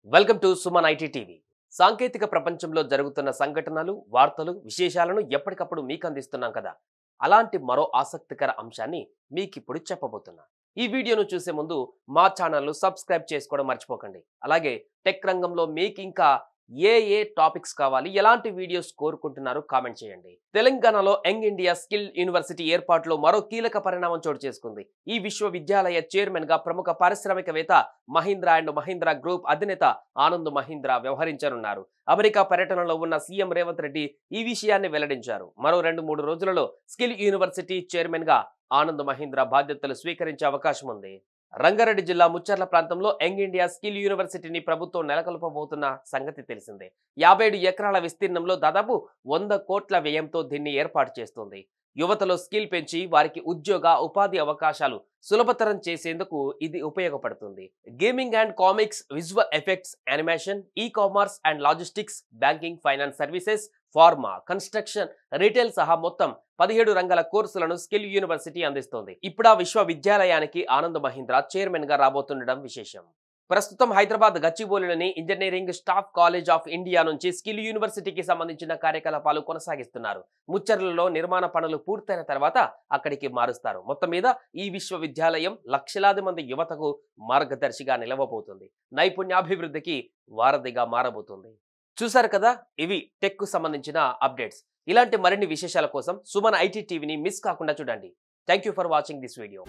Welcome to Suman IT TV. సాంకేతిక ప్రపంచంలో జరుగుతున్న సంఘటనలు, వార్తలు, విశేషాలను ఎప్పటికప్పుడు మీకు అందిస్తున్నాం కదా. అలాంటి మరో ఆసక్తికర అంశాన్ని మీకిప్పుడు చెప్పబోతున్నా. ఈ వీడియోను చూసే ముందు మా ఛానల్ను సబ్స్క్రైబ్ చేసుకోవడం మర్చిపోకండి. అలాగే టెక్ రంగంలో మీకు ఇంకా ఏ టాపిక్స్ కావాలి, ఎలాంటి వీడియోస్ కోరుకుంటున్నారు కామెంట్ చేయండి. తెలంగాణలో యంగ్ ఇండియా స్కిల్ యూనివర్సిటీ ఏర్పాటులో మరో కీలక పరిణామం చోటు చేసుకుంది. ఈ విశ్వవిద్యాలయ చైర్మన్ గా ప్రముఖ పారిశ్రామికవేత్త మహీంద్రా అండ్ మహీంద్రా గ్రూప్ అధినేత ఆనంద్ మహీంద్రా వ్యవహరించనున్నారు. అమెరికా పర్యటనలో ఉన్న సీఎం రేవంత్ రెడ్డి ఈ విషయాన్ని వెల్లడించారు. మరో 2-3 రోజులలో స్కిల్ యూనివర్సిటీ చైర్మన్ గా ఆనంద్ మహీంద్రా బాధ్యతలు స్వీకరించే అవకాశం ఉంది. రంగారెడ్డి జిల్లా ముచ్చర్ల ప్రాంతంలో యంగ్ ఇండియా స్కిల్ యూనివర్సిటీని ప్రభుత్వం నెలకొల్పబోతున్న సంగతి తెలిసిందే. 57 ఎకరాల విస్తీర్ణంలో దాదాపు 100 కోట్ల వ్యయంతో దీన్ని ఏర్పాటు చేస్తుంది. యువతలో స్కిల్ పెంచి వారికి ఉద్యోగ ఉపాధి అవకాశాలు సులభతరం చేసేందుకు ఇది ఉపయోగపడుతుంది. Gaming and comics, visual effects, animation, e commerce and logistics, banking, finance services, pharma, construction, retail సహా మొత్తం 17 రంగాల కోర్సులను స్కిల్ యూనివర్సిటీ అందిస్తోంది. ఇప్పుడు ఆ విశ్వవిద్యాలయానికి ఆనంద్ మహీంద్రా చైర్మన్ గా రాబోతుండడం విశేషం. ప్రస్తుతం హైదరాబాద్ గచ్చిబౌలిలోని engineering staff college of India నుంచి స్కిల్ యూనివర్సిటీకి సంబంధించిన కార్యకలాపాలు కొనసాగిస్తున్నారు. ముచ్చర్లలో నిర్మాణ పనులు పూర్తయిన తర్వాత అక్కడికి మారుస్తారు. మొత్తం మీద ఈ విశ్వవిద్యాలయం లక్షలాది మంది యువతకు మార్గదర్శిగా నిలవబోతుంది. నైపుణ్యాభివృద్ధికి వారధిగా మారబోతుంది. చూశారు కదా, ఇవి టెక్ కు సంబంధించిన అప్డేట్స్. ఇలాంటి మరిన్ని విశేషాల కోసం సుమన్ ఐటీ టీవీని మిస్ కాకుండా చూడండి. Thank you for watching this video.